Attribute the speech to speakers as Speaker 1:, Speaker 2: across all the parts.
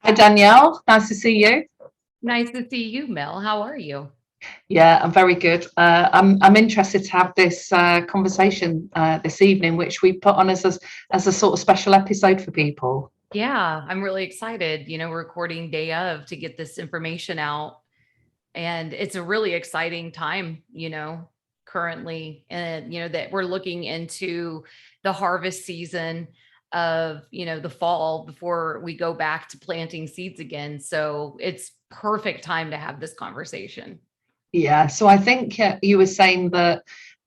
Speaker 1: Hi, Danielle. Nice to see you.
Speaker 2: Nice to see you, Mel. How are you?
Speaker 1: Yeah, I'm very good. I'm interested to have this conversation this evening, which we put on as a sort of special episode for people.
Speaker 2: Yeah, I'm really excited. Recording day of to get this information out. And it's a really exciting time, currently. And, that we're looking into the harvest season of, the fall before we go back to planting seeds again. So it's perfect time to have this conversation.
Speaker 1: Yeah, so I think you were saying that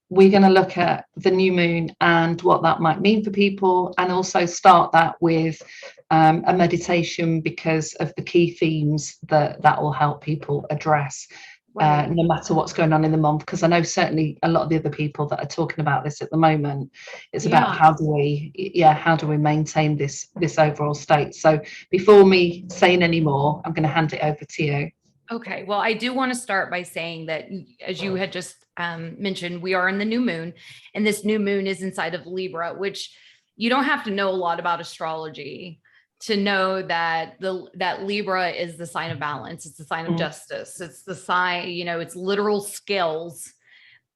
Speaker 1: we're going to look at the new moon and what that might mean for people, and also start that with a meditation because of the key themes that will help people address
Speaker 2: Right.
Speaker 1: no matter what's going on in the month. Because I know certainly a lot of the other people that are talking about this at the moment, it's about
Speaker 2: Yeah.
Speaker 1: how do we maintain this overall state. So before me saying any more, I'm going to hand it over to you.
Speaker 2: Okay. Well, I do want to start by saying that, as you had just mentioned, we are in the new moon, and this new moon is inside of Libra, which you don't have to know a lot about astrology to know that that Libra is the sign of balance. It's the sign of
Speaker 1: Mm.
Speaker 2: justice. It's the sign, it's literal scales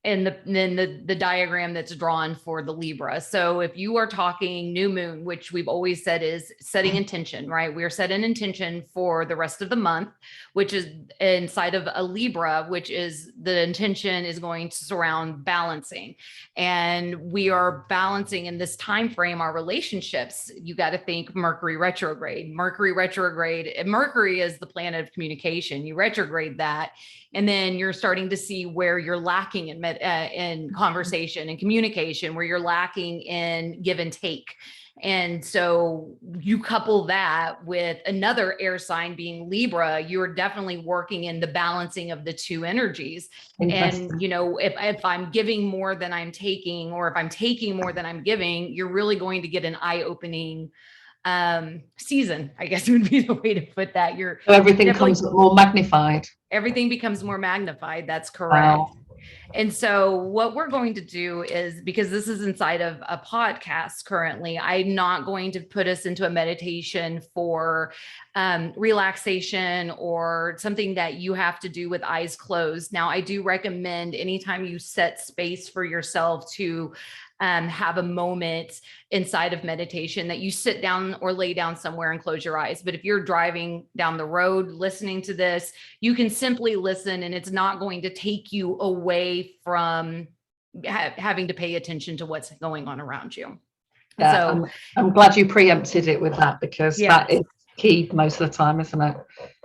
Speaker 2: and then the diagram that's drawn for the Libra. So if you are talking new moon, which we've always said is setting intention, right? We are setting intention for the rest of the month, which is inside of a Libra, which is the intention is going to surround balancing. And we are balancing in this time frame our relationships. You got to think Mercury retrograde. Mercury is the planet of communication. You retrograde that, and then you're starting to see where you're lacking in conversation and communication, where you're lacking in give and take. And so you couple that with another air sign being Libra, you're definitely working in the balancing of the two energies. And,
Speaker 1: Interesting.
Speaker 2: if I'm giving more than I'm taking, or if I'm taking more than I'm giving, you're really going to get an eye-opening season, I guess would be the way to put that. You're
Speaker 1: So everything
Speaker 2: definitely
Speaker 1: comes more magnified.
Speaker 2: everything becomes more magnified. That's correct.
Speaker 1: Wow.
Speaker 2: And so what we're going to do is, because this is inside of a podcast currently, I'm not going to put us into a meditation for relaxation or something that you have to do with eyes closed. Now, I do recommend anytime you set space for yourself to have a moment inside of meditation, that you sit down or lay down somewhere and close your eyes. But if you're driving down the road listening to this, you can simply listen, and it's not going to take you away from having to pay attention to what's going on around you.
Speaker 1: Yeah,
Speaker 2: So,
Speaker 1: I'm glad you preempted it with that, because that
Speaker 2: yes.
Speaker 1: is key most of the time, isn't it?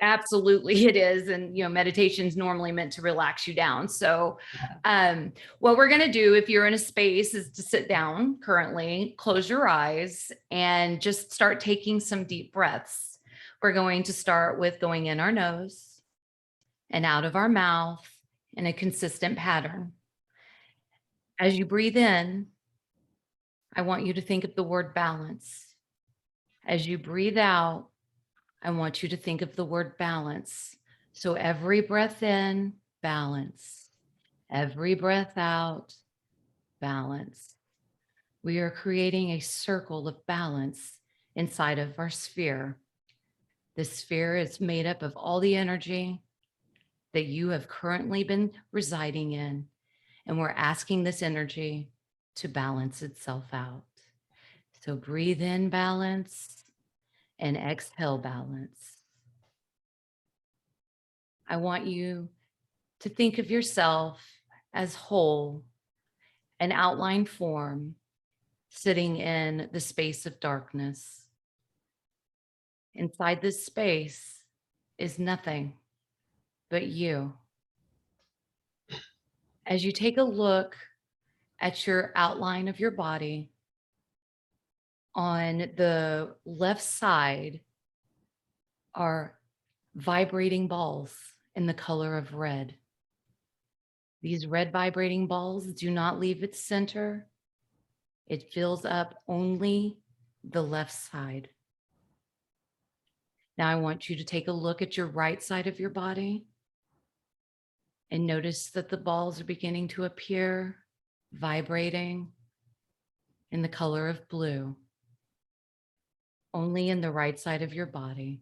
Speaker 2: Absolutely, it is. And, meditation is normally meant to relax you down. So, what we're going to do, if you're in a space, is to sit down currently, close your eyes, and just start taking some deep breaths. We're going to start with going in our nose and out of our mouth in a consistent pattern. As you breathe in, I want you to think of the word balance. As you breathe out, I want you to think of the word balance. So every breath in, balance. Every breath out, balance. We are creating a circle of balance inside of our sphere. This sphere is made up of all the energy that you have currently been residing in, and we're asking this energy to balance itself out. So breathe in balance and exhale balance. I want you to think of yourself as whole, an outline form sitting in the space of darkness. Inside this space is nothing but you. As you take a look at your outline of your body, on the left side are vibrating balls in the color of red. These red vibrating balls do not leave its center. It fills up only the left side. Now I want you to take a look at your right side of your body and notice that the balls are beginning to appear, vibrating in the color of blue. only in the right side of your body.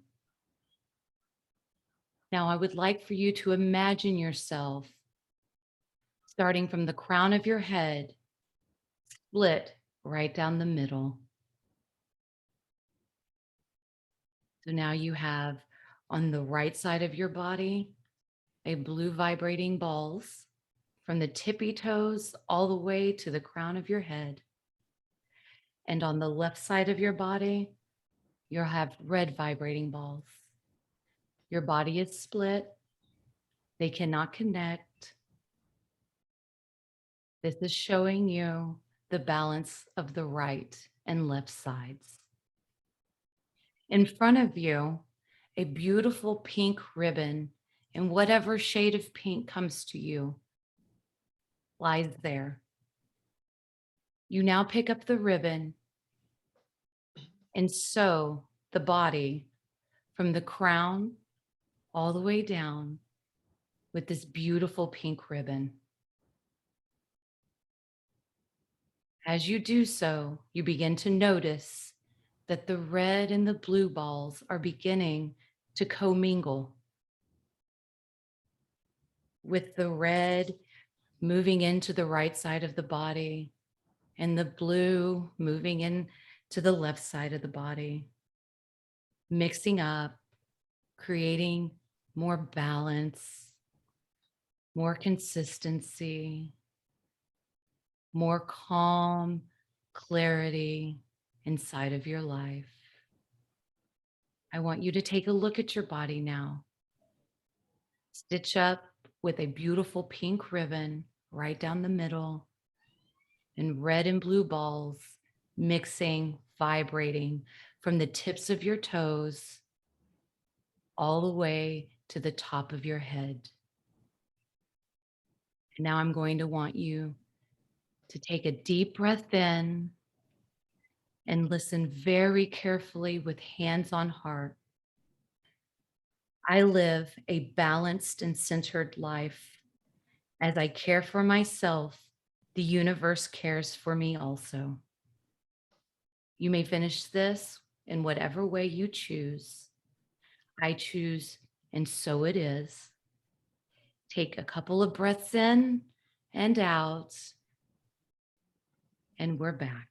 Speaker 2: Now, I would like for you to imagine yourself starting from the crown of your head, split right down the middle. So now you have on the right side of your body, a blue vibrating balls from the tippy toes all the way to the crown of your head. And on the left side of your body, you'll have red vibrating balls. Your body is split. They cannot connect. This is showing you the balance of the right and left sides. In front of you, a beautiful pink ribbon in whatever shade of pink comes to you lies there. You now pick up the ribbon and sew the body from the crown all the way down with this beautiful pink ribbon. As you do so, you begin to notice that the red and the blue balls are beginning to commingle, with the red moving into the right side of the body and the blue moving into the left side of the body, mixing up, creating more balance, more consistency, more calm, clarity inside of your life. I want you to take a look at your body now. Stitch up with a beautiful pink ribbon right down the middle, and red and blue balls mixing, vibrating from the tips of your toes all the way to the top of your head. And now I'm going to want you to take a deep breath in and listen very carefully with hands on heart. I live a balanced and centered life. As I care for myself, the universe cares for me also. You may finish this in whatever way you choose. I choose, and so it is. Take a couple of breaths in and out, and we're back.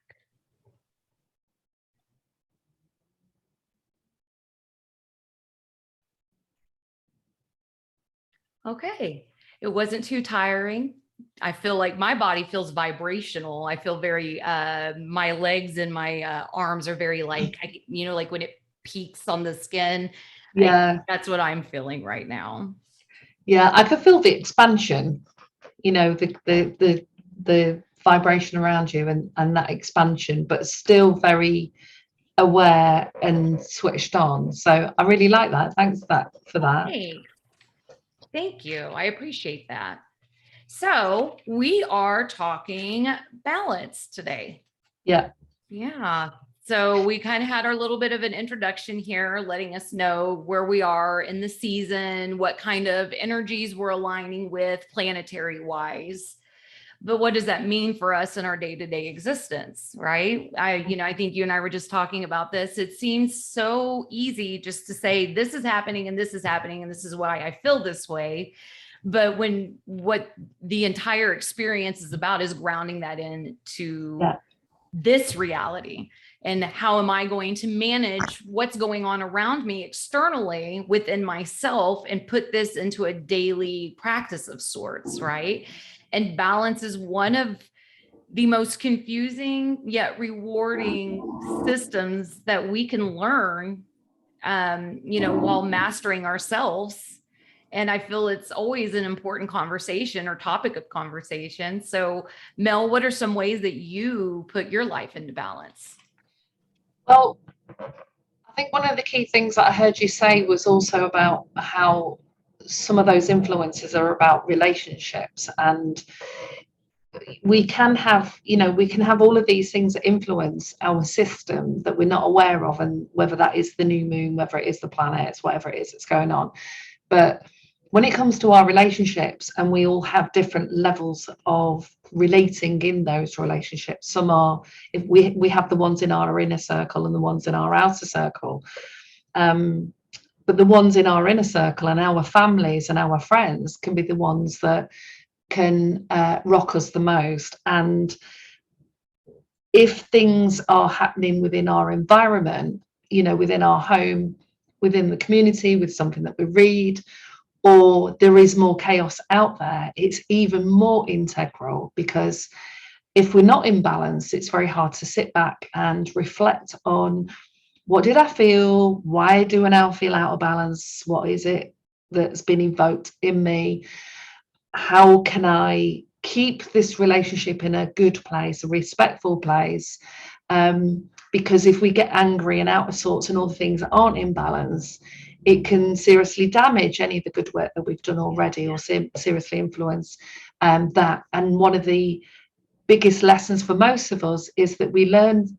Speaker 2: Okay, it wasn't too tiring. I feel like my body feels vibrational. I feel very, my legs and my arms are very like, like when it peaks on the skin.
Speaker 1: Yeah.
Speaker 2: That's what I'm feeling right now.
Speaker 1: Yeah, I could feel the expansion, the vibration around you and that expansion, but still very aware and switched on. So I really like that. Thanks for that.
Speaker 2: Hey, thank you. I appreciate that. So we are talking balance today.
Speaker 1: Yeah.
Speaker 2: Yeah. So we kind of had our little bit of an introduction here, letting us know where we are in the season, what kind of energies we're aligning with planetary wise. But what does that mean for us in our day-to-day existence, right? I think you and I were just talking about this. It seems so easy just to say, this is happening and this is happening and this is why I feel this way. But what the entire experience is about is grounding that into this reality. And how am I going to manage what's going on around me externally within myself and put this into a daily practice of sorts, right? And balance is one of the most confusing yet rewarding systems that we can learn, while mastering ourselves. And I feel it's always an important conversation or topic of conversation. So, Mel, what are some ways that you put your life into balance?
Speaker 1: Well, I think one of the key things that I heard you say was also about how some of those influences are about relationships, and we can have all of these things that influence our system that we're not aware of, and whether that is the new moon, whether it is the planets, whatever it is that's going on. But when it comes to our relationships, and we all have different levels of relating in those relationships. Some are, if we have the ones in our inner circle and the ones in our outer circle. But the ones in our inner circle and our families and our friends can be the ones that can rock us the most. And if things are happening within our environment, within our home, within the community, with something that we read, or there is more chaos out there, it's even more integral, because if we're not in balance, it's very hard to sit back and reflect on, what did I feel? Why do I now feel out of balance? What is it that's been evoked in me? How can I keep this relationship in a good place, a respectful place? Because if we get angry and out of sorts and all the things that aren't in balance, it can seriously damage any of the good work that we've done already, or seriously influence that. And one of the biggest lessons for most of us is that we learn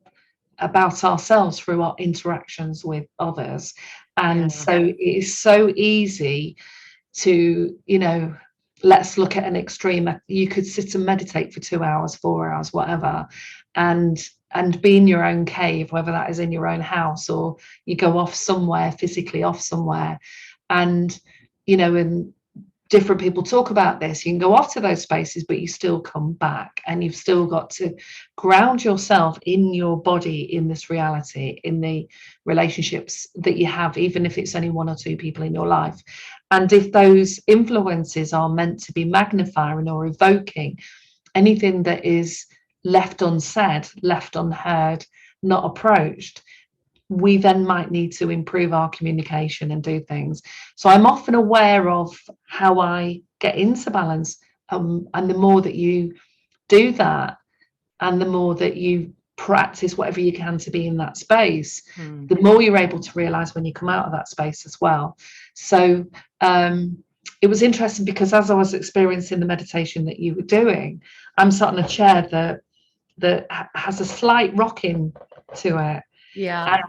Speaker 1: about ourselves through our interactions with others. And so it is so easy to, let's look at an extreme. You could sit and meditate for 2 hours, 4 hours, whatever, and be in your own cave, whether that is in your own house or you go off somewhere, physically off somewhere. And and different people talk about this, you can go off to those spaces, but you still come back, and you've still got to ground yourself in your body, in this reality, in the relationships that you have, even if it's only 1 or 2 people in your life. And if those influences are meant to be magnifying or evoking anything that is left unsaid, left unheard, not approached, we then might need to improve our communication and do things. So I'm often aware of how I get into balance. And the more that you do that, and the more that you practice whatever you can to be in that space, the more you're able to realize when you come out of that space as well. So it was interesting, because as I was experiencing the meditation that you were doing, I'm sat in a chair that has a slight rocking to it.
Speaker 2: Yeah.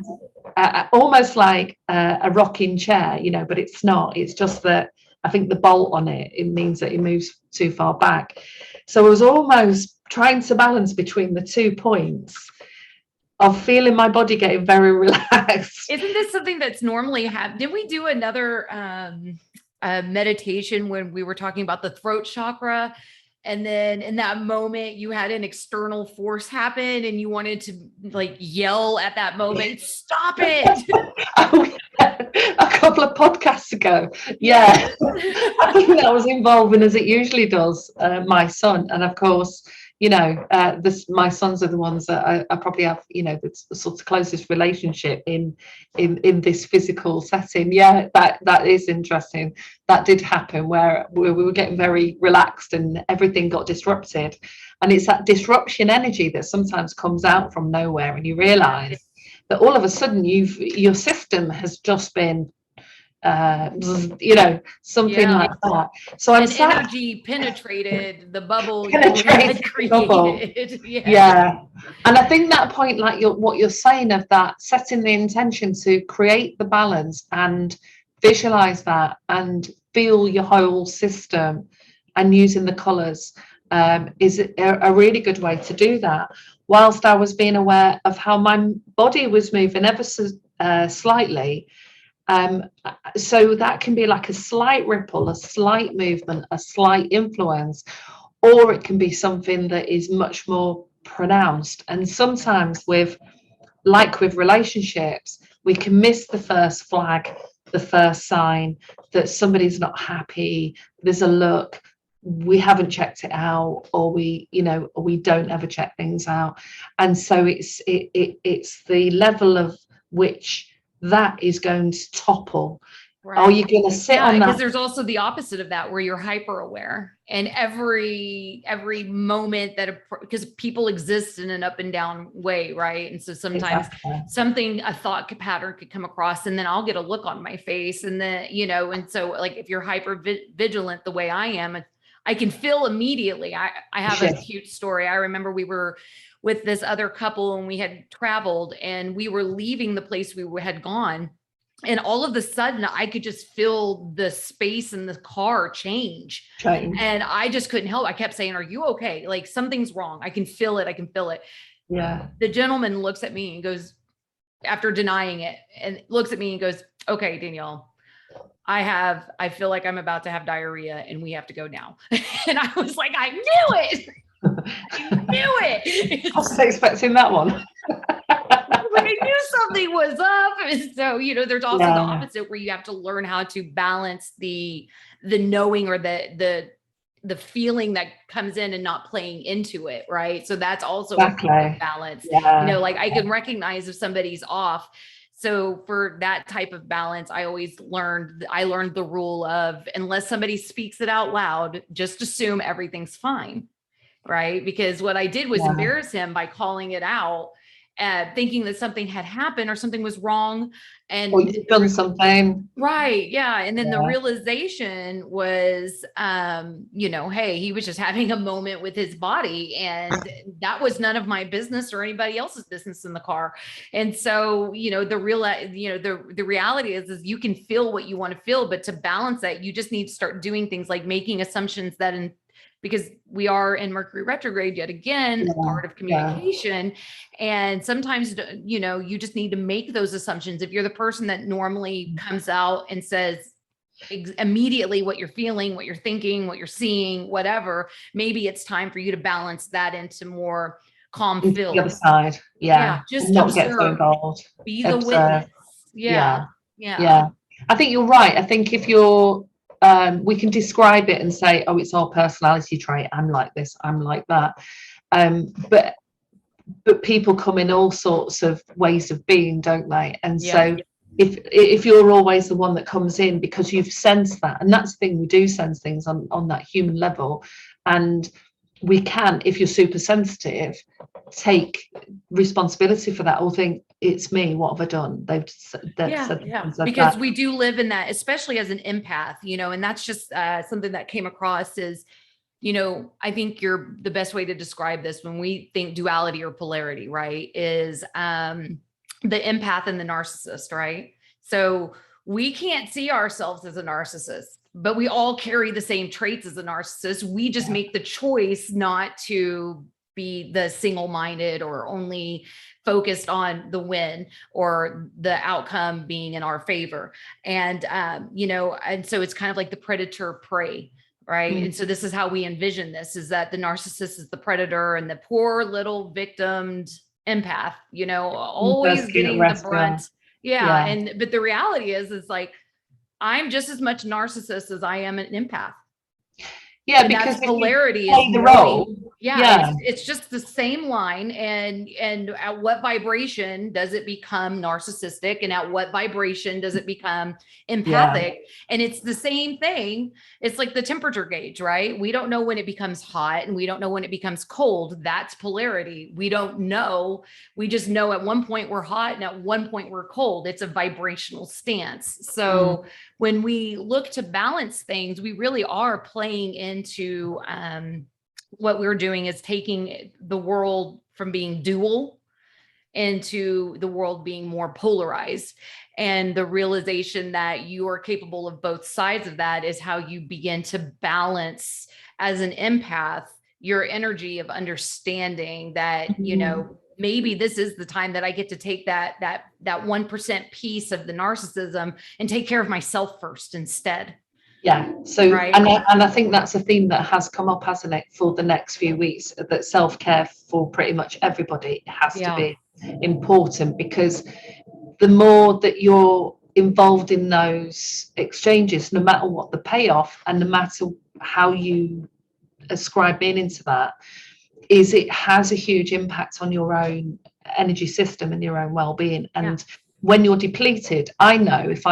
Speaker 1: Almost like a rocking chair, but it's not. It's just that I think the bolt on it means that it moves too far back. So I was almost trying to balance between the 2 points of feeling my body getting very relaxed.
Speaker 2: Isn't this something that's normally did we do another meditation when we were talking about the throat chakra? And then in that moment, you had an external force happen and you wanted to yell at that moment, stop it.
Speaker 1: Oh, yeah. A couple of podcasts ago. Yeah. I think that was involving, as it usually does, my son. And of course, my sons are the ones that I probably have, the sort of closest relationship in this physical setting. Yeah, that is interesting. That did happen, where we were getting very relaxed and everything got disrupted. And it's that disruption energy that sometimes comes out from nowhere, and you realize that all of a sudden your system has just been something like that. So I'm
Speaker 2: energy penetrated the bubble you had created.
Speaker 1: Yeah. And I think that point, like what you're saying, of that setting the intention to create the balance and visualize that and feel your whole system, and using the colors is a really good way to do that, whilst I was being aware of how my body was moving ever so slightly. So that can be like a slight ripple, a slight movement, a slight influence, or it can be something that is much more pronounced. And sometimes with relationships, we can miss the first flag, the first sign that somebody's not happy, there's a look, we haven't checked it out, or we don't ever check things out. And so it's the level of which that is going to topple. Right. Are you going to sit on that?
Speaker 2: Because there's also the opposite of that, where you're hyper aware, and every moment because people exist in an up and down way, right? And so sometimes a thought pattern could come across, and then I'll get a look on my face, and then and so if you're hyper vigilant the way I am, I can feel immediately. I have a cute story. I remember we were with this other couple and we had traveled, and we were leaving the place we had gone. And all of a sudden I could just feel the space in the car change. And I just couldn't help. I kept saying, are you okay? Like something's wrong. I can feel it. I can feel it.
Speaker 1: Yeah.
Speaker 2: The gentleman looks at me and goes, after denying it, and looks at me and goes, okay, Danielle, I feel like I'm about to have diarrhea and we have to go now. And I was like, I knew it. I knew it.
Speaker 1: I was expecting that one.
Speaker 2: I knew something was up. And so, you know, there's also the opposite where you have to learn how to balance the knowing or the feeling that comes in and not playing into it. Right. So that's also a balance. You know, like I can recognize if somebody's off. So for that type of balance, I learned the rule of, unless somebody speaks it out loud, just assume everything's fine. Right. Because what I did was embarrass him by calling it out, thinking that something had happened or something was wrong. And
Speaker 1: or you've done something.
Speaker 2: Right. Yeah. And then the realization was, you know, hey, he was just having a moment with his body, and that was none of my business or anybody else's business in the car. And so, you know, the reality is you can feel what you want to feel, but to balance that, you just need to start doing things like making assumptions that because we are in Mercury retrograde yet again, part of communication. And sometimes, you know, you just need to make those assumptions. If you're the person that normally comes out and says immediately what you're feeling, what you're thinking, what you're seeing, whatever, maybe it's time for you to balance that into more calm feel.
Speaker 1: The other side.
Speaker 2: Just
Speaker 1: not
Speaker 2: observe,
Speaker 1: get so involved.
Speaker 2: Be the witness. Yeah.
Speaker 1: I think you're right. I think if you're we can describe it and say, oh, it's our personality trait. I'm like this, I'm like that. But people come in all sorts of ways of being, don't they? And so if you're always the one that comes in because you've sensed that, and that's the thing, we do sense things on that human level, and we can, if you're super sensitive, take responsibility for that or think, it's me, what have I done? They've said
Speaker 2: because we do live in that, especially as an empath, you know, and that's just something that came across is, you know, I think the best way to describe this when we think duality or polarity, right, is the empath and the narcissist, right? So we can't see ourselves as a narcissist, but we all carry the same traits as a narcissist. We just make the choice not to be the single-minded or only focused on the win or the outcome being in our favor. And, you know, and so it's kind of like the predator prey, right? And so this is how we envision this, is that the narcissist is the predator and the poor little victimed empath, you know, always getting the brunt. But the reality is like, I'm just as much narcissist as I am an empath.
Speaker 1: Yeah,
Speaker 2: and
Speaker 1: because
Speaker 2: that's polarity is
Speaker 1: the role.
Speaker 2: It's just the same line. And at what vibration does it become narcissistic, and at what vibration does it become empathic? And it's the same thing. It's like the temperature gauge, right? We don't know when it becomes hot and we don't know when it becomes cold. That's polarity. We don't know. We just know at one point we're hot and at one point we're cold. It's a vibrational stance. So when we look to balance things, we really are playing into what we're doing is taking the world from being dual into the world being more polarized. And the realization that you are capable of both sides of that is how you begin to balance as an empath your energy of understanding that, you know, maybe this is the time that I get to take that 1% piece of the narcissism and take care of myself first instead.
Speaker 1: So and I think that's a theme that has come up, hasn't it, for the next few weeks, that self-care for pretty much everybody has to be important, because the more that you're involved in those exchanges, no matter what the payoff and no matter how you ascribe meaning to that, is it has a huge impact on your own energy system and your own well-being. And when you're depleted, I know if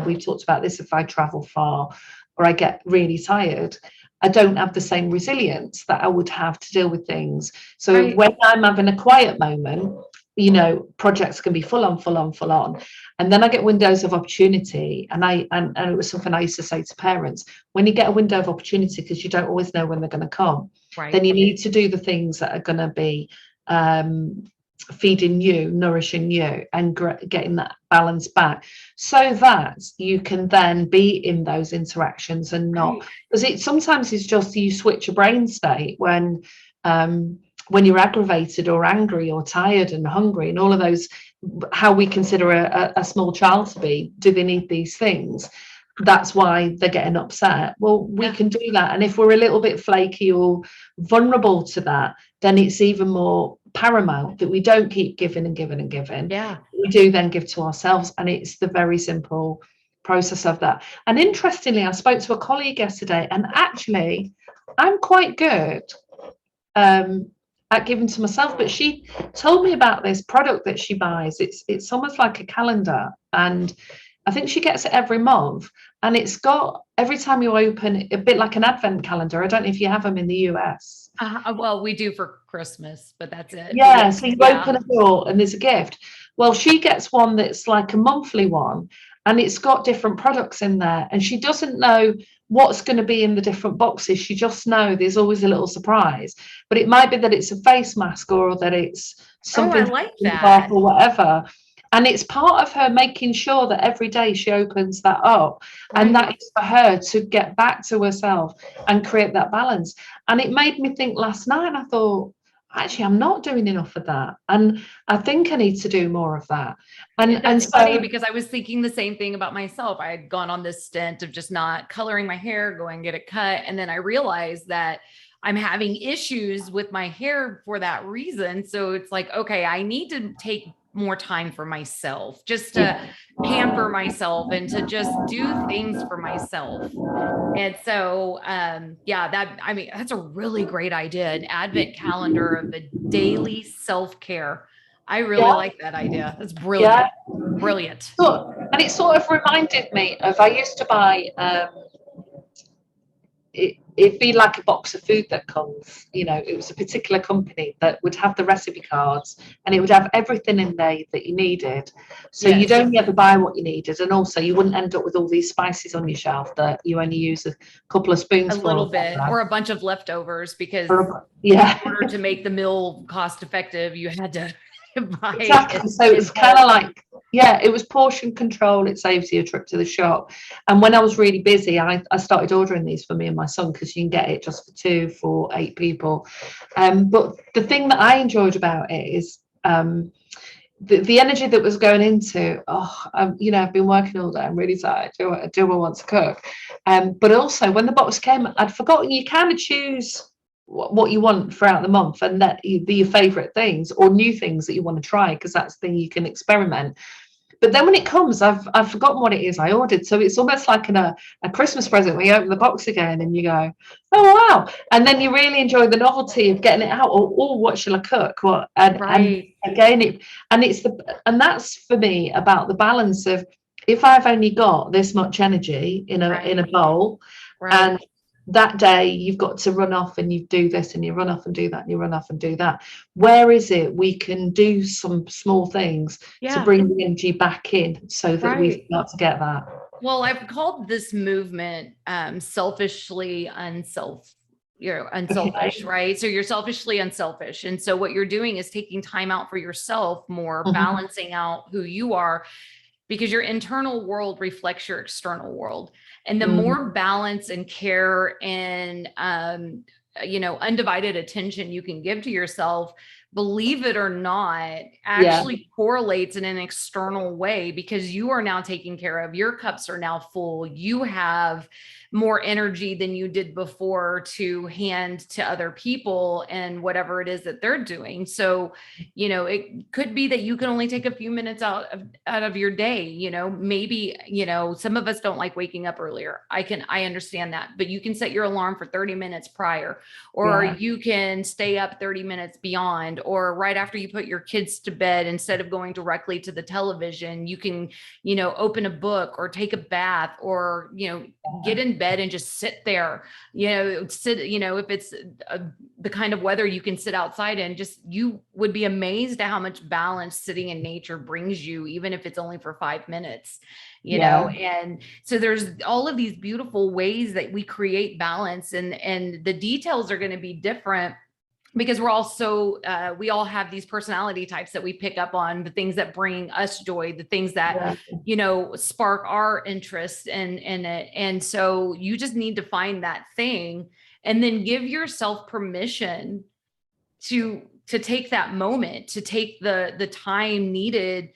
Speaker 1: we've talked about this, if I travel far or I get really tired, I don't have the same resilience that I would have to deal with things. So when I'm having a quiet moment, you know, projects can be full on. And then I get windows of opportunity. And it was something I used to say to parents, when you get a window of opportunity, because you don't always know when they're going to come, then you need to do the things that are going to be feeding you, nourishing you, and getting that balance back, so that you can then be in those interactions and not, because it sometimes is just you switch a brain state when you're aggravated or angry or tired and hungry and all of those, how we consider a small child to be. Do they need these things? That's why they're getting upset. Well, we can do that. And if we're a little bit flaky or vulnerable to that, then it's even more paramount that we don't keep giving and giving and giving.
Speaker 2: Yeah.
Speaker 1: We do then give to ourselves. And it's the very simple process of that. And interestingly, I spoke to a colleague yesterday, and actually I'm quite good at giving to myself, but she told me about this product that she buys. It's almost like a calendar, and I think she gets it every month, and it's got, every time you open, a bit like an advent calendar. I don't know if you have them in the US.
Speaker 2: Well, we do for Christmas, but that's it.
Speaker 1: Yeah, so you open a door and there's a gift. Well, she gets one that's like a monthly one, and it's got different products in there, and she doesn't know what's going to be in the different boxes. She just knows there's always a little surprise, but it might be that it's a face mask, or that it's something
Speaker 2: I like that,
Speaker 1: or whatever. And it's part of her making sure that every day she opens that up. Right. And that is for her to get back to herself and create that balance. And it made me think last night, and I thought, actually, I'm not doing enough of that. And I think I need to do more of that. And
Speaker 2: it's funny because I was thinking the same thing about myself. I had gone on this stint of just not coloring my hair, going and get it cut. And then I realized that I'm having issues with my hair for that reason. So it's like, okay, I need to take more time for myself, just to pamper myself and to just do things for myself. And so, that's a really great idea. An advent calendar of a daily self-care. I really like that idea. That's brilliant. Brilliant.
Speaker 1: And it sort of reminded me of, I used to buy, it'd be like a box of food that comes, it was a particular company that would have the recipe cards, and it would have everything in there that you needed. So you'd only ever buy what you needed, and also you wouldn't end up with all these spices on your shelf that you only use a couple of spoons for.
Speaker 2: A little bit, or a bunch of leftovers, because in order to make the meal cost effective, you had to buy
Speaker 1: exactly. So it was kind of like, it was portion control. It saves you a trip to the shop. And when I was really busy, I started ordering these for me and my son, because you can get it just for 8 people. But the thing that I enjoyed about it is the energy that was going into, I've been working all day, I'm really tired, do I want to cook? But also when the box came, I'd forgotten you kind of choose what you want throughout the month, and that your favorite things or new things that you want to try, because that's the thing you can experiment. But then when it comes, I've forgotten what it is I ordered. So it's almost like a Christmas present when you open the box again and you go, oh wow, and then you really enjoy the novelty of getting it out. Or what shall I cook? And again, that's for me about the balance of, if I've only got this much energy in a bowl, and that day you've got to run off and you do this and you run off and do that and you run off and do that, where is it we can do some small things to bring the energy back in, so that we start to get that?
Speaker 2: Well, I've called this movement selfishly unselfish, right? So you're selfishly unselfish. And so what you're doing is taking time out for yourself more, balancing out who you are, because your internal world reflects your external world. And the more balance and care and, undivided attention you can give to yourself, believe it or not, actually correlates in an external way, because you are now taken care of. Your cups are now full. You have more energy than you did before to hand to other people and whatever it is that they're doing. So, it could be that you can only take a few minutes out of your day. Maybe, some of us don't like waking up earlier. I understand that, but you can set your alarm for 30 minutes prior, or you can stay up 30 minutes beyond, or right after you put your kids to bed, instead of going directly to the television, you can, open a book or take a bath, or, get in bed and just sit there, if it's the kind of weather you can sit outside in, you would be amazed at how much balance sitting in nature brings you, even if it's only for 5 minutes, and so there's all of these beautiful ways that we create balance, and the details are going to be different because we're all so we all have these personality types that we pick up on, the things that bring us joy, the things that spark our interest in it. And so you just need to find that thing, and then give yourself permission to take that moment, to take the time needed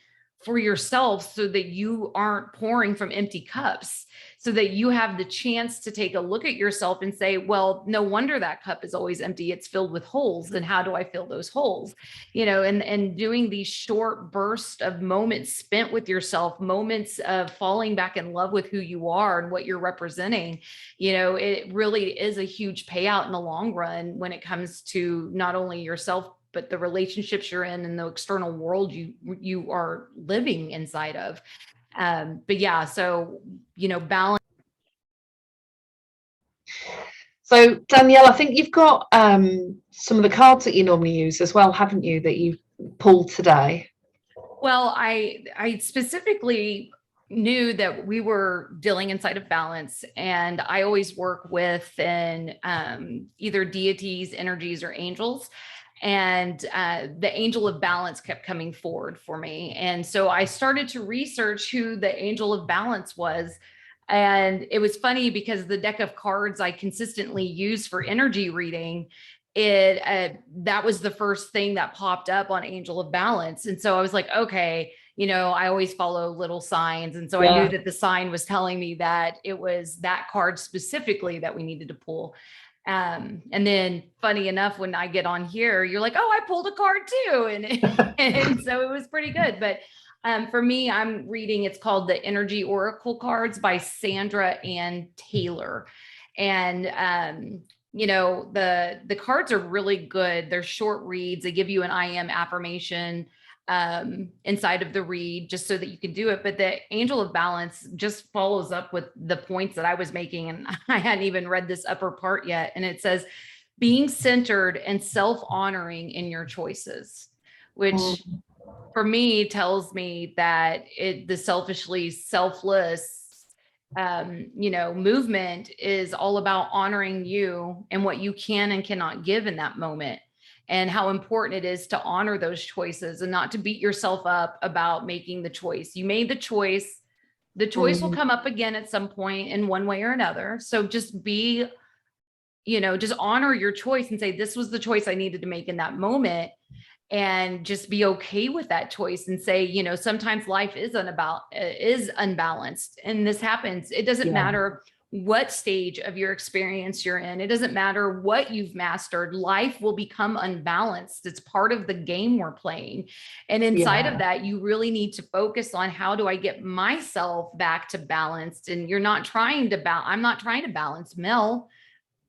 Speaker 2: for yourself, so that you aren't pouring from empty cups, so that you have the chance to take a look at yourself and say, well, no wonder that cup is always empty. It's filled with holes. And how do I fill those holes? And doing these short bursts of moments spent with yourself, moments of falling back in love with who you are and what you're representing, it really is a huge payout in the long run when it comes to not only yourself, but the relationships you're in and the external world you are living inside of. But yeah, so, balance.
Speaker 1: So Danielle, I think you've got some of the cards that you normally use as well, haven't you, that you pulled today?
Speaker 2: Well, I specifically knew that we were dealing inside of balance, and I always work with either deities, energies, or angels. And the angel of balance kept coming forward for me. And so I started to research who the angel of balance was. And it was funny because the deck of cards I consistently use for energy reading, that was the first thing that popped up on angel of balance. And so I was like, okay, I always follow little signs. And so I knew that the sign was telling me that it was that card specifically that we needed to pull. And then funny enough, when I get on here, you're like, oh, I pulled a card too. And so it was pretty good. But for me, I'm reading, it's called the Energy Oracle Cards by Sandra Ann Taylor. And, the cards are really good. They're short reads. They give you an I am affirmation inside of the read, just so that you can do it. But the angel of balance just follows up with the points that I was making. And I hadn't even read this upper part yet. And it says, being centered and self-honoring in your choices, which for me tells me that the selfishly selfless movement is all about honoring you and what you can and cannot give in that moment, and how important it is to honor those choices and not to beat yourself up about making the choice. You made the choice. The choice will come up again at some point in one way or another. So just just honor your choice and say, this was the choice I needed to make in that moment. And just be okay with that choice and say, sometimes life is unbalanced, and this happens. It doesn't matter what stage of your experience you're in. It doesn't matter what you've mastered. Life will become unbalanced. It's part of the game we're playing. And inside of that, you really need to focus on, how do I get myself back to balanced? And you're not trying to I'm not trying to balance Mel,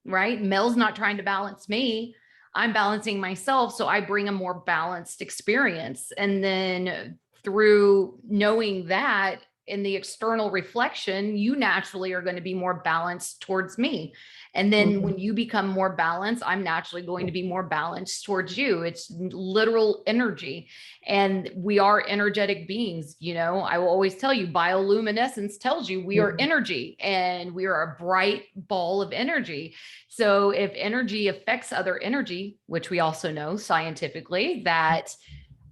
Speaker 2: right? Mel's not trying to balance me. I'm balancing myself, so I bring a more balanced experience. And then through knowing that in the external reflection, you naturally are going to be more balanced towards me. And then when you become more balanced, I'm naturally going to be more balanced towards you. It's literal energy. And we are energetic beings. I will always tell you, bioluminescence tells you we are energy, and we are a bright ball of energy. So if energy affects other energy, which we also know scientifically that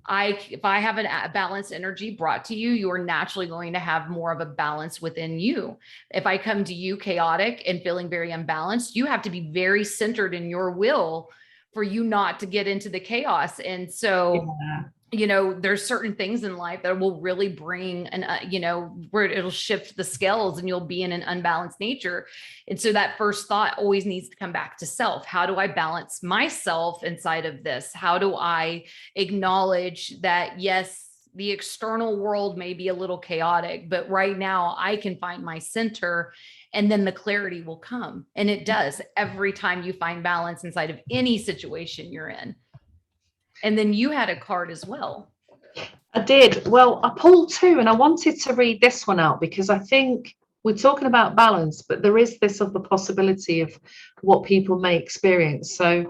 Speaker 2: if I have a balanced energy brought to you, you are naturally going to have more of a balance within you. If I come to you chaotic and feeling very unbalanced, you have to be very centered in your will for you not to get into the chaos. And so, there's certain things in life that will really bring where it'll shift the scales and you'll be in an unbalanced nature. And so that first thought always needs to come back to self. How do I balance myself inside of this? How do I acknowledge that, yes, the external world may be a little chaotic, but right now I can find my center, and then the clarity will come. And it does every time you find balance inside of any situation you're in. And then you had a card as well.
Speaker 1: I did. Well, I pulled two, and I wanted to read this one out because I think we're talking about balance, but there is this other possibility of what people may experience. So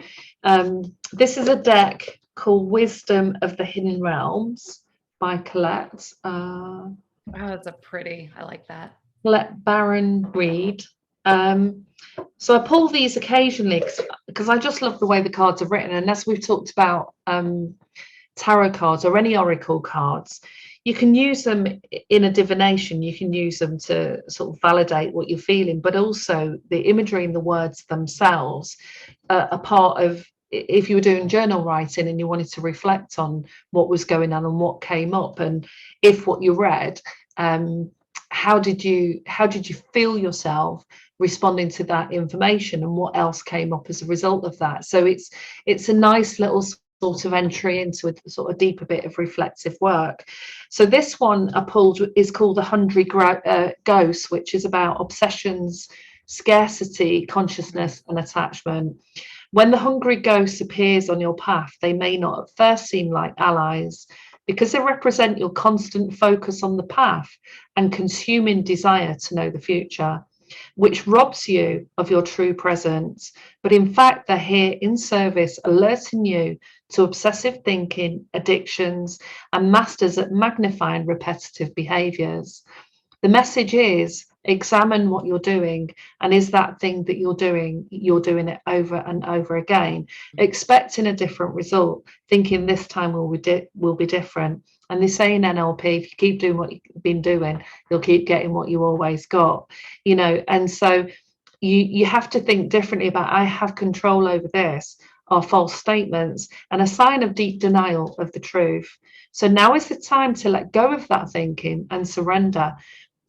Speaker 1: this is a deck called Wisdom of the Hidden Realms by Colette.
Speaker 2: Oh, that's I like that.
Speaker 1: Colette Baron Reed. So I pull these occasionally because I just love the way the cards are written. And as we've talked about tarot cards or any oracle cards, you can use them in a divination. You can use them to sort of validate what you're feeling, but also the imagery and the words themselves are part of, if you were doing journal writing and you wanted to reflect on what was going on and what came up, and if what you read, how did you feel yourself responding to that information, and what else came up as a result of that. So it's a nice little sort of entry into a sort of deeper bit of reflective work. So this one I pulled is called The Hungry Ghost, which is about obsessions, scarcity, consciousness, and attachment. When the hungry ghost appears on your path, they may not at first seem like allies, because they represent your constant focus on the path and consuming desire to know the future, which robs you of your true presence. But in fact, they're here in service, alerting you to obsessive thinking, addictions, and masters at magnifying repetitive behaviors. The message is, examine what you're doing, and is that thing that you're doing it over and over again, expecting a different result, thinking this time will be different. And they say in NLP, if you keep doing what you've been doing, you'll keep getting what you always got, you know. And so you have to think differently about, I have control over this, are false statements and a sign of deep denial of the truth. So now is the time to let go of that thinking and surrender.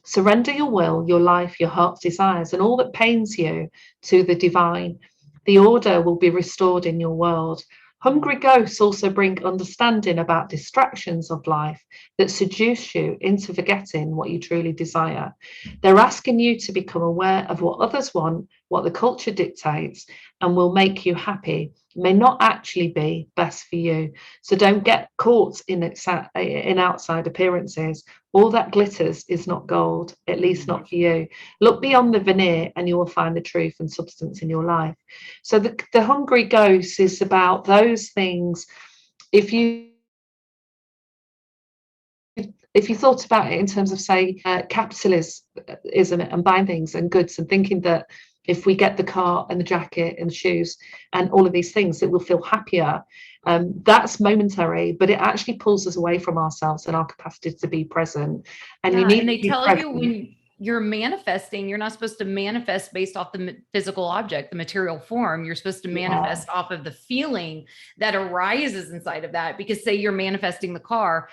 Speaker 1: Surrender your will, your life, your heart's desires, and all that pains you to the divine. The order will be restored in your world. Hungry ghosts also bring understanding about distractions of life that seduce you into forgetting what you truly desire. They're asking you to become aware of what others want, what the culture dictates, and will make you happy, may not actually be best for you. So don't get caught in outside appearances. All that glitters is not gold, at least not for you. Look beyond the veneer and you will find the truth and substance in your life. So the hungry ghost is about those things. If you thought about it in terms of, say, capitalism and buying things and goods, and thinking that if we get the car and the jacket and shoes and all of these things, that we'll feel happier, that's momentary, but it actually pulls us away from ourselves and our capacity to be present. And
Speaker 2: yeah,
Speaker 1: you need
Speaker 2: and they
Speaker 1: to be
Speaker 2: tell
Speaker 1: present.
Speaker 2: you when you're manifesting, you're not supposed to manifest based off the physical object, the material form. You're supposed to manifest off of the feeling that arises inside of that. Because say you're manifesting the car,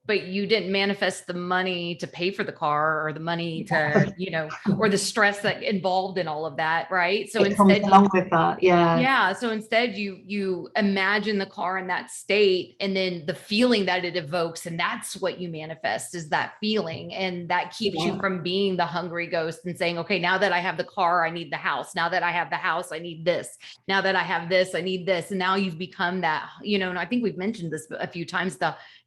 Speaker 2: but you didn't manifest the money to pay for the car, or the money to, you know, or the stress that involved in all of that. Right. So
Speaker 1: it comes along with that.
Speaker 2: Yeah. So instead you imagine the car in that state, and then the feeling that it evokes. And that's what you manifest, is that feeling. And that keeps you from being the hungry ghost and saying, okay, now that I have the car, I need the house. Now that I have the house, I need this. Now that I have this, I need this. And now you've become that, you know, and I think we've mentioned this a few times,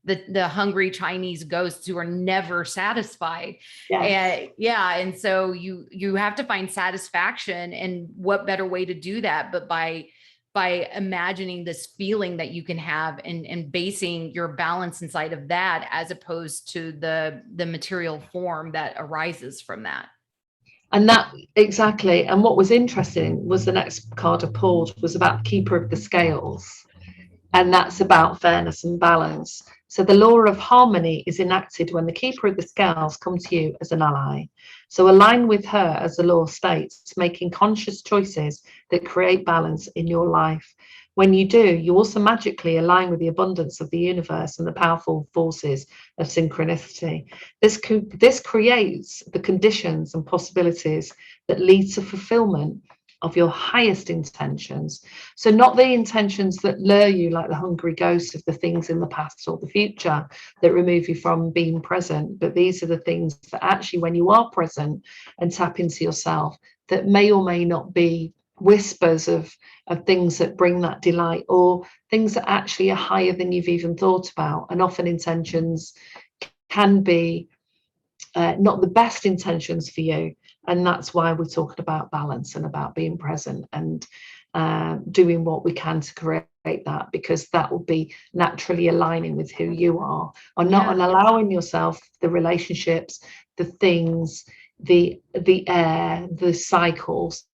Speaker 2: the hungry Chinese ghosts who are never satisfied. And so you have to find satisfaction, and what better way to do that but by imagining this feeling that you can have, and basing your balance inside of that, as opposed to the material form that arises from that.
Speaker 1: And that exactly. And what was interesting was the next card I pulled was about the Keeper of the Scales. And that's about fairness and balance. So the law of harmony is enacted when the Keeper of the Scales comes to you as an ally. So align with her, as the law states, making conscious choices that create balance in your life. When you do, you also magically align with the abundance of the universe and the powerful forces of synchronicity. This creates the conditions and possibilities that lead to fulfillment of your highest intentions. So not the intentions that lure you like the hungry ghosts of the things in the past or the future that remove you from being present, but these are the things that actually, when you are present and tap into yourself, that may or may not be whispers of things that bring that delight, or things that actually are higher than you've even thought about. And often intentions can be not the best intentions for you. And that's why we're talking about balance and about being present and doing what we can to create that, because that will be naturally aligning with who you are, or not, and allowing yourself the relationships, the things, the air, the cycles,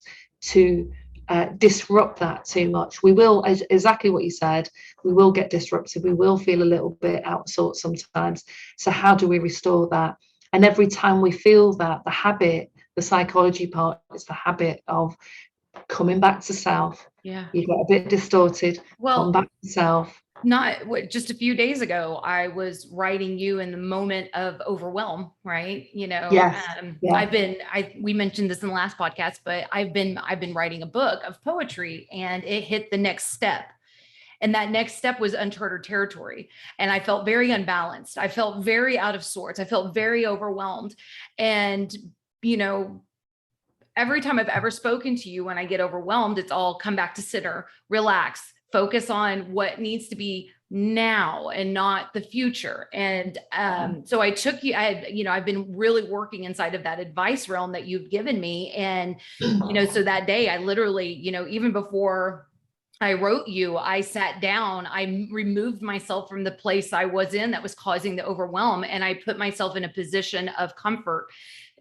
Speaker 1: to disrupt that too much. We will, as exactly what you said, we will get disrupted. We will feel a little bit out of sorts sometimes. So how do we restore that? And every time we feel that, the habit, the psychology part is the habit of coming back to self.
Speaker 2: Yeah.
Speaker 1: You get a bit distorted, come back to self.
Speaker 2: Just a few days ago, I was writing you in the moment of overwhelm, right?
Speaker 1: Yes. Yeah.
Speaker 2: We mentioned this in the last podcast, but I've been writing a book of poetry, and it hit the next step. And that next step was uncharted territory. And I felt very unbalanced. I felt very out of sorts. I felt very overwhelmed. And, every time I've ever spoken to you, when I get overwhelmed, it's all come back to center, relax, focus on what needs to be now and not the future. And so I took you, I've been really working inside of that advice realm that you've given me. And, so that day I literally, even before I wrote you, I sat down, I removed myself from the place I was in that was causing the overwhelm. And I put myself in a position of comfort.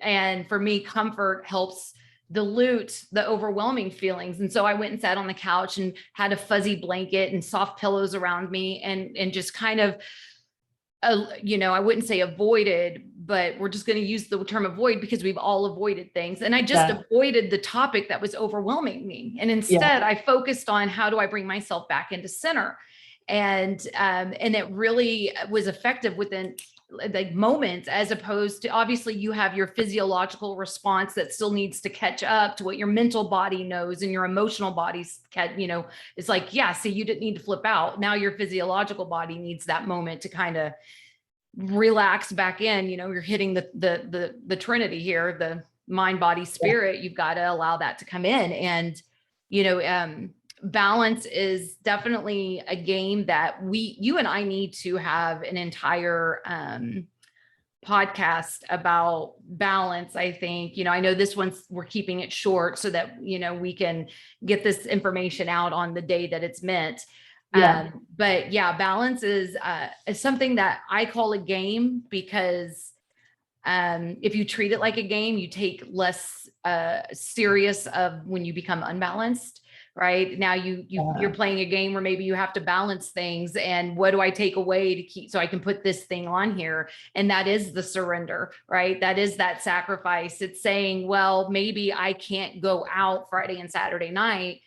Speaker 2: And for me, comfort helps dilute the overwhelming feelings. And so I went and sat on the couch and had a fuzzy blanket and soft pillows around me, and just kind of, I wouldn't say avoided, but we're just going to use the term avoid because we've all avoided things. And I just avoided the topic that was overwhelming me. And instead I focused on how do I bring myself back into center. And it really was effective within like moments, as opposed to, obviously you have your physiological response that still needs to catch up to what your mental body knows, and your emotional body's it's like, yeah, see, you didn't need to flip out. Now your physiological body needs that moment to kind of relax back in. You're hitting the Trinity here, the mind, body, spirit. You've got to allow that to come in. And balance is definitely a game that you and I need to have an entire podcast about balance. I think, I know this one's, we're keeping it short so that, we can get this information out on the day that it's meant. But yeah, balance is something that I call a game, because if you treat it like a game, you take less serious of when you become unbalanced. Right now, you're playing a game where maybe you have to balance things, and what do I take away to keep so I can put this thing on here? And that is the surrender, right? That is that sacrifice. It's saying, well, maybe I can't go out Friday and Saturday night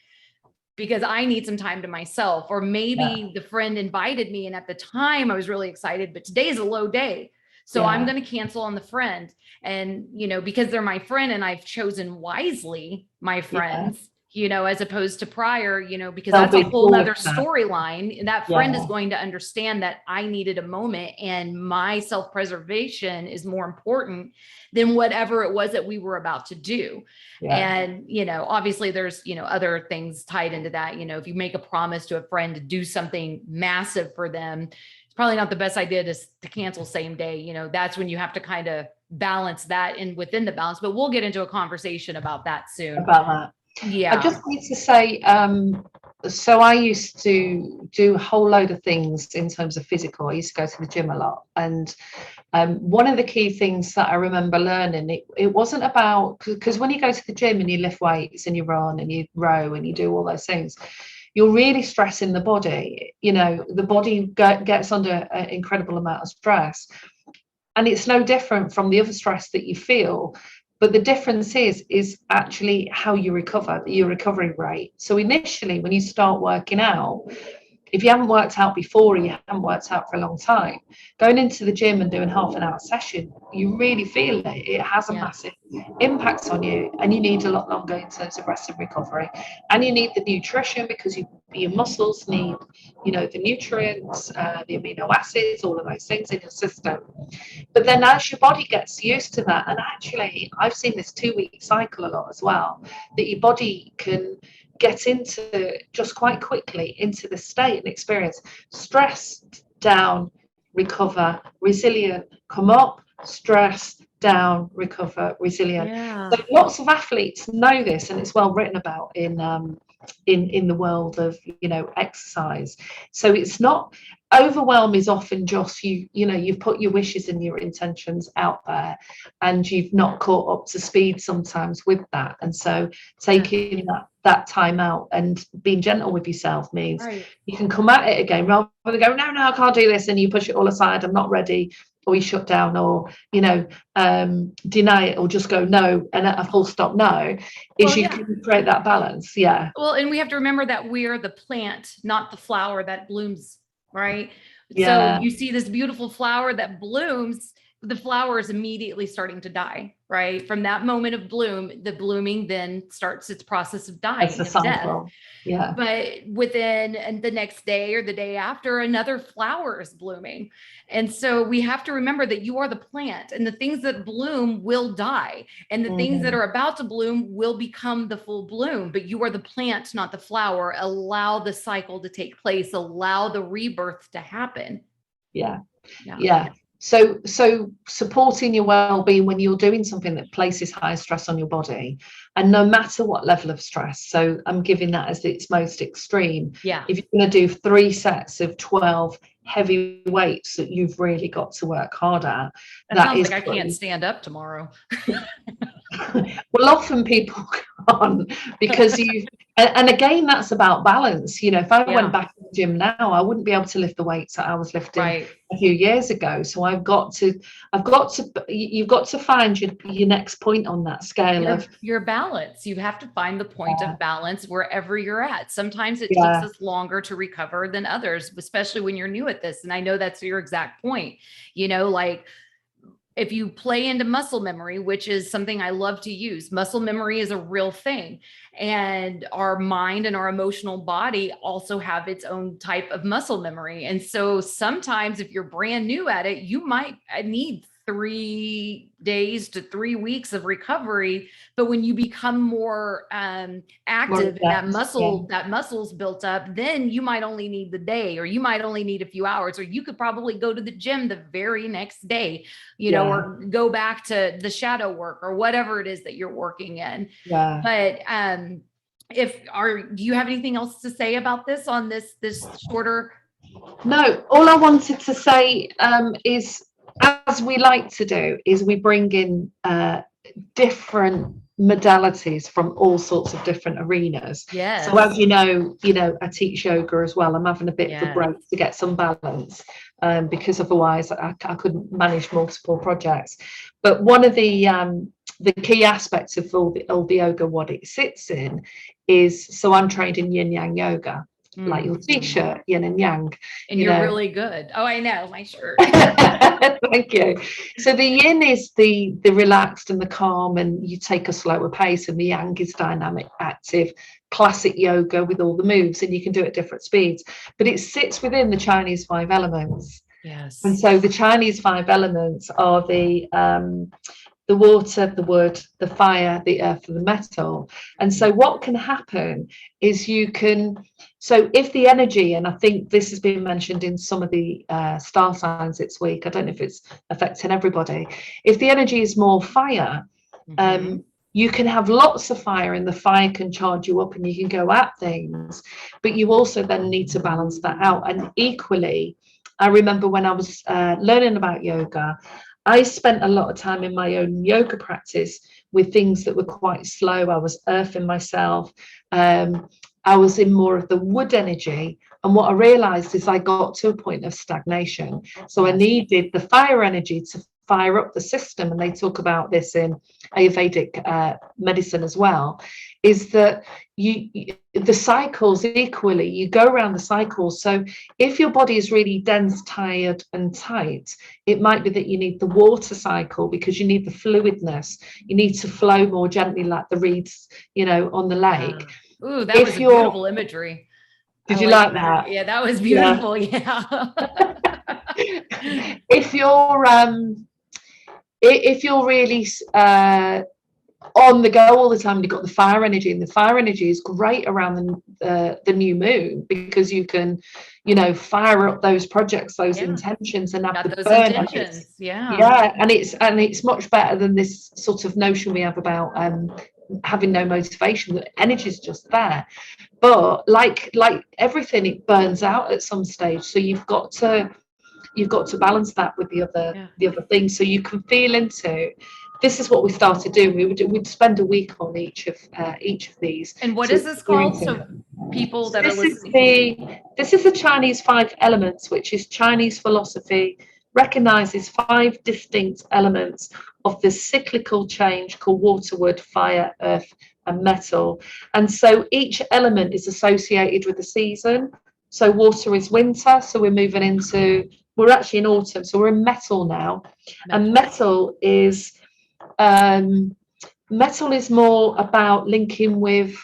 Speaker 2: because I need some time to myself, or maybe the friend invited me, and at the time I was really excited, but today is a low day. So I'm going to cancel on the friend. And, because they're my friend and I've chosen wisely my friends, as opposed to prior, because that's a whole nother storyline. That friend is going to understand that I needed a moment, and my self-preservation is more important than whatever it was that we were about to do. And, obviously there's, other things tied into that. If you make a promise to a friend to do something massive for them, it's probably not the best idea to cancel same day. That's when you have to kind of balance that in within the balance, but we'll get into a conversation about that soon.
Speaker 1: About that.
Speaker 2: Yeah.
Speaker 1: I just need to say, so I used to do a whole load of things in terms of physical. I used to go to the gym a lot. And one of the key things that I remember learning, it wasn't about, because when you go to the gym and you lift weights and you run and you row and you do all those things, you're really stressing the body. The body gets under an incredible amount of stress. And it's no different from the other stress that you feel. But the difference is actually how you recover, your recovery rate. So initially, when you start working out, if you haven't worked out before, or you haven't worked out for a long time, going into the gym and doing half an hour session, you really feel it. It has a massive impact on you, and you need a lot longer in terms of rest and recovery. And you need the nutrition, because your muscles need, the nutrients, the amino acids, all of those things in your system. But then as your body gets used to that, and actually I've seen this 2-week cycle a lot as well, that your body can get into just quite quickly into the state and experience stress, down, recover, resilient, come up, stress, down, recover, resilient. So lots of athletes know this, and it's well written about in in the world of, exercise. So it's not, overwhelm is often just you've put your wishes and your intentions out there, and you've not caught up to speed sometimes with that. And so taking that time out and being gentle with yourself means you can come at it again, rather than go, no, I can't do this, and you push it all aside, I'm not ready, or you shut down, or deny it, or just go no, and at a full stop no, can create that balance.
Speaker 2: Well, and we have to remember that we're the plant, not the flower that blooms, right? So you see this beautiful flower that blooms, the flower is immediately starting to die, right? From that moment of bloom, the blooming then starts its process of dying.
Speaker 1: It's a cycle. Yeah.
Speaker 2: But within the next day or the day after, another flower is blooming. And so we have to remember that you are the plant, and the things that bloom will die, and the things that are about to bloom will become the full bloom. But you are the plant, not the flower. Allow the cycle to take place. Allow the rebirth to happen.
Speaker 1: Yeah. So supporting your well-being when you're doing something that places high stress on your body, and no matter what level of stress. So I'm giving that as its most extreme.
Speaker 2: Yeah.
Speaker 1: If you're going to do 3 sets of 12 heavy weights that you've really got to work hard at,
Speaker 2: that sounds like I can't stand up tomorrow.
Speaker 1: Well, often people can't, because and again, that's about balance. If I went back to the gym now, I wouldn't be able to lift the weights that I was lifting a few years ago. So you've got to find your next point on that scale of
Speaker 2: your balance. You have to find the point of balance wherever you're at. Sometimes it takes us longer to recover than others, especially when you're new at this. And I know that's your exact point. Like, if you play into muscle memory, which is something I love to use, muscle memory is a real thing. And our mind and our emotional body also have its own type of muscle memory. And so sometimes if you're brand new at it, you might need 3 days to 3 weeks of recovery. But when you become more active, and that muscle's built up, then you might only need the day, or you might only need a few hours, or you could probably go to the gym the very next day, or go back to the shadow work or whatever it is that you're working in. But do you have anything else to say about this on this shorter?
Speaker 1: No, all I wanted to say is, as we like to do, is we bring in different modalities from all sorts of different arenas. So as you know, I teach yoga as well. I'm having a bit of a break to get some balance, because otherwise I couldn't manage multiple projects. But one of the key aspects of all the yoga, what it sits in, is, so I'm trained in yin yang yoga. Like your t-shirt, yin and yang.
Speaker 2: And you're really good. Oh, I know, my shirt.
Speaker 1: Thank you. So the yin is the relaxed and the calm, and you take a slower pace, and the yang is dynamic, active, classic yoga with all the moves, and you can do it at different speeds. But it sits within the Chinese 5 elements.
Speaker 2: Yes.
Speaker 1: And so the Chinese 5 elements are the water, the wood, the fire, the earth, and the metal. And so what can happen is so if the energy, and I think this has been mentioned in some of the star signs this week, I don't know if it's affecting everybody, if the energy is more fire, you can have lots of fire, and the fire can charge you up and you can go at things, but you also then need to balance that out. And equally, I remember when I was learning about yoga, I spent a lot of time in my own yoga practice with things that were quite slow. I was earthing myself. I was in more of the wood energy. And what I realized is I got to a point of stagnation. So I needed the fire energy to fire up the system. And they talk about this in Ayurvedic medicine as well, is that the cycles equally, you go around the cycles. So if your body is really dense, tired and tight, it might be that you need the water cycle, because you need the fluidness. You need to flow more gently, like the reeds, on the lake.
Speaker 2: Ooh, that was beautiful imagery.
Speaker 1: Did you like that?
Speaker 2: Yeah, that was beautiful. Yeah.
Speaker 1: If you're really on the go all the time, you've got the fire energy, and the fire energy is great around the new moon, because you can fire up those projects, those intentions, and have the burn.
Speaker 2: Intentions.
Speaker 1: And it's much better than this sort of notion we have about having no motivation. The energy is just there, but like everything, it burns out at some stage. So you've got to balance that with the other things, so you can feel into. This is what we started doing. We'd spend a week on each of these.
Speaker 2: And what is this called? So people that are listening.
Speaker 1: This is the Chinese 5 elements, which is Chinese philosophy, recognizes 5 distinct elements of the cyclical change called water, wood, fire, earth, and metal. And so each element is associated with the season. So water is winter, so we're actually in autumn, so we're in metal now. And metal is more about linking with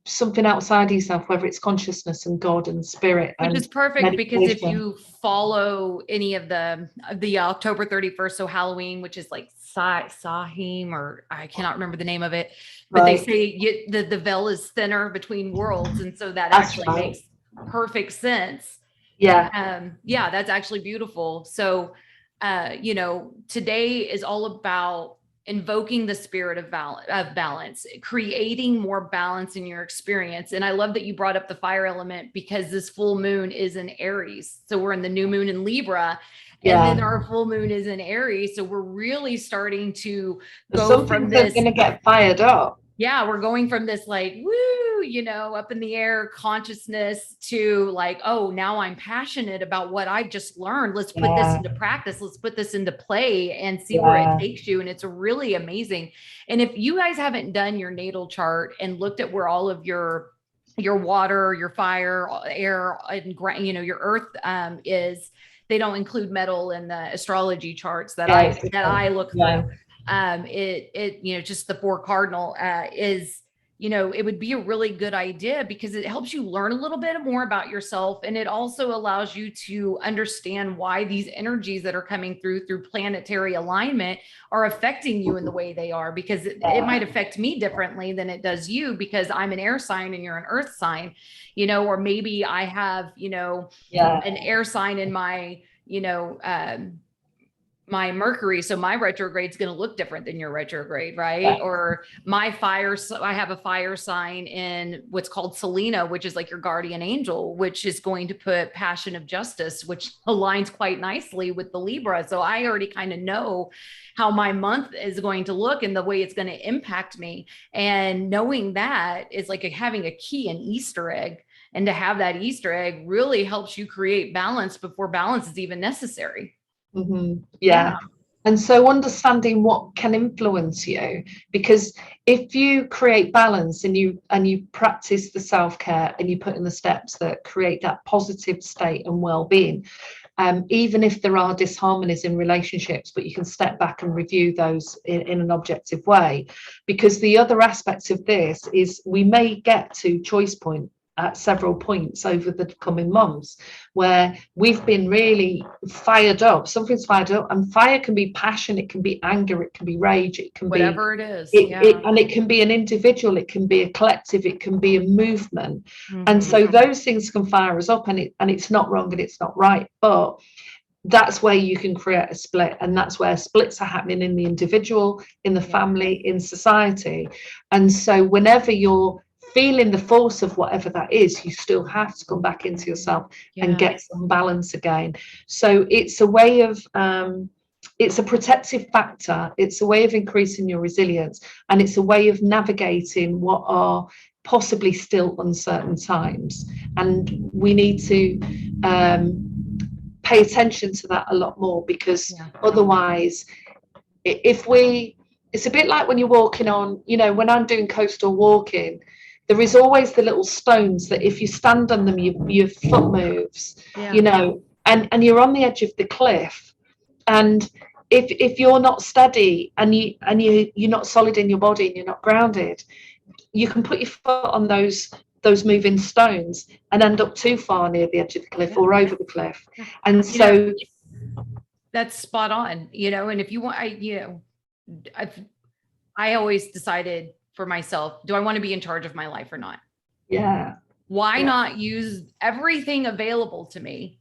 Speaker 1: something outside yourself, whether it's consciousness and God and spirit.
Speaker 2: Which is perfect, because if you follow any of the October 31st, so Halloween, which is like Sahim, or I cannot remember the name of it, but they say the veil is thinner between worlds. And so that actually makes perfect sense. Yeah, that's actually beautiful. So, today is all about invoking the spirit of balance, creating more balance in your experience. And I love that you brought up the fire element, because this full moon is in Aries. So we're in the new moon in Libra, and then our full moon is in Aries. So we're really starting to go from this.
Speaker 1: Going to get fired up.
Speaker 2: Yeah, we're going from this like, woo, up in the air consciousness to like, oh, now I'm passionate about what I've just learned. Let's put this into practice. Let's put this into play and see where it takes you. And it's really amazing. And if you guys haven't done your natal chart and looked at where all of your water, your fire, air, and your earth is, they don't include metal in the astrology charts that I look through. Just the 4 cardinal is, it would be a really good idea, because it helps you learn a little bit more about yourself. And it also allows you to understand why these energies that are coming through planetary alignment are affecting you in the way they are, because it might affect me differently than it does you, because I'm an air sign and you're an earth sign, or maybe I have, an air sign in my, my Mercury. So my retrograde is going to look different than your retrograde, right? Or my fire. So I have a fire sign in what's called Selena, which is like your guardian angel, which is going to put passion of justice, which aligns quite nicely with the Libra. So I already kind of know how my month is going to look and the way it's going to impact me. And knowing that is like having a key, an Easter egg. And to have that Easter egg really helps you create balance before balance is even necessary.
Speaker 1: Mm-hmm. Yeah. And so understanding what can influence you, because if you create balance and you practice the self-care and you put in the steps that create that positive state and well-being, even if there are disharmonies in relationships, but you can step back and review those in an objective way. Because the other aspect of this is we may get to choice point at several points over the coming months where we've been really fired up. Something's fired up, and fire can be passion, it can be anger, it can be rage, it can
Speaker 2: whatever it is.
Speaker 1: And it can be an individual, it can be a collective, it can be a movement. And so those things can fire us up, and it's not wrong and it's not right, but that's where you can create a split, and that's where splits are happening in the individual, in the family, in society. And so whenever you're feeling the force of whatever that is, you still have to come back into yourself and get some balance again. So it's a way of it's a protective factor, it's a way of increasing your resilience, and it's a way of navigating what are possibly still uncertain times. And we need to pay attention to that a lot more, because otherwise, it's a bit like when you're walking on, when I'm doing coastal walking, there is always the little stones that if you stand on them, your foot moves, and you're on the edge of the cliff. And if you're not steady and you're not solid in your body and you're not grounded, you can put your foot on those moving stones and end up too far near the edge of the cliff or over the cliff. And so
Speaker 2: that's spot on, and if you want, I always decided for myself, do I want to be in charge of my life or not? Why not use everything available to me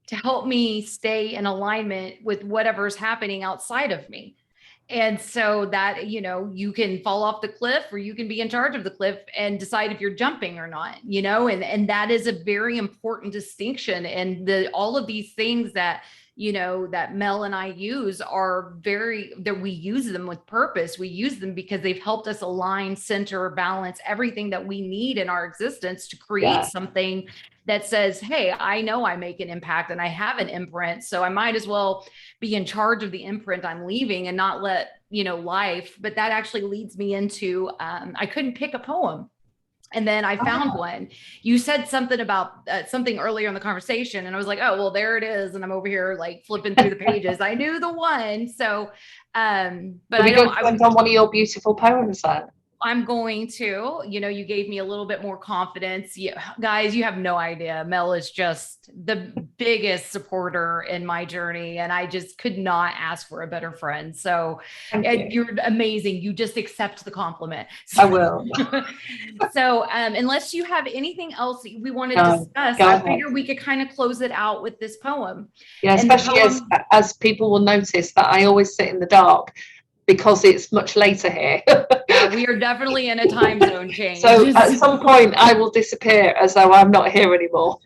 Speaker 2: to help me stay in alignment with whatever's happening outside of me? And so that, you can fall off the cliff or you can be in charge of the cliff and decide if you're jumping or not, and that is a very important distinction. And all of these things that, that Mel and I use are that we use them with purpose. We use them because they've helped us align, center, balance everything that we need in our existence to create something that says, hey, I know I make an impact and I have an imprint, so I might as well be in charge of the imprint I'm leaving and not let, life. But that actually leads me into, I couldn't pick a poem. And then I found one. You said something about something earlier in the conversation, and I was like, oh, well, there it is. And I'm over here like flipping through the pages. I knew the one. So, but I don't.
Speaker 1: On one of your beautiful poems then.
Speaker 2: I'm going to, you gave me a little bit more confidence. Guys, you have no idea. Mel is just the biggest supporter in my journey, and I just could not ask for a better friend. So you're amazing. You just accept the compliment.
Speaker 1: I will.
Speaker 2: So unless you have anything else we want to discuss, I figure we could kind of close it out with this poem.
Speaker 1: Yeah, especially as people will notice that I always sit in the dark, because it's much later here.
Speaker 2: Yeah, we are definitely in a time zone change.
Speaker 1: So at some point I will disappear as though I'm not here anymore.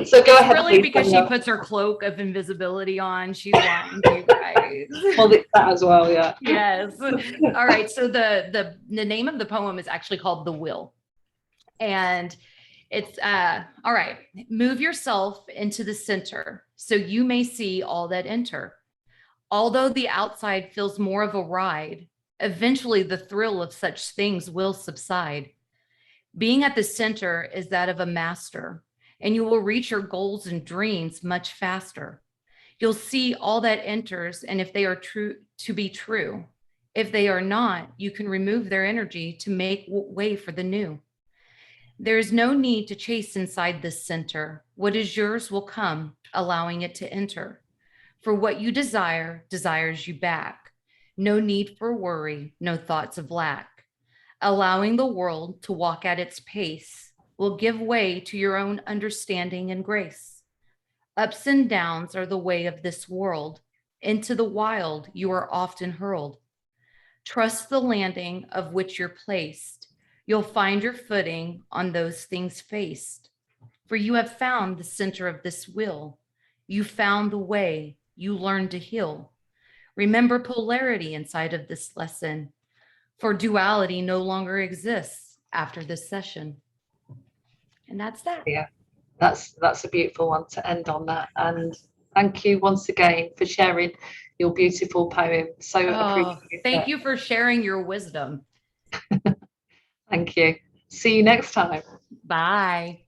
Speaker 1: So go ahead.
Speaker 2: Really, because she puts her cloak of invisibility on. She's lying to you guys.
Speaker 1: Well, that as well, yeah.
Speaker 2: Yes. All right. So the name of the poem is actually called The Will. And it's all right. Move yourself into the center so you may see all that enter. Although the outside feels more of a ride, eventually the thrill of such things will subside. Being at the center is that of a master, and you will reach your goals and dreams much faster. You'll see all that enters, and if they are true to be true, if they are not, you can remove their energy to make way for the new. There is no need to chase inside this center. What is yours will come, allowing it to enter. For what you desire, desires you back. No need for worry, no thoughts of lack. Allowing the world to walk at its pace will give way to your own understanding and grace. Ups and downs are the way of this world. Into the wild you are often hurled. Trust the landing of which you're placed. You'll find your footing on those things faced. For you have found the center of this will. You found the way. You learn to heal. Remember polarity inside of this lesson, for duality no longer exists after this session. And that's that.
Speaker 1: Yeah, that's a beautiful one to end on that. And thank you once again for sharing your beautiful poem. So appreciate
Speaker 2: thank you for sharing your wisdom.
Speaker 1: Thank you. See you next time.
Speaker 2: Bye.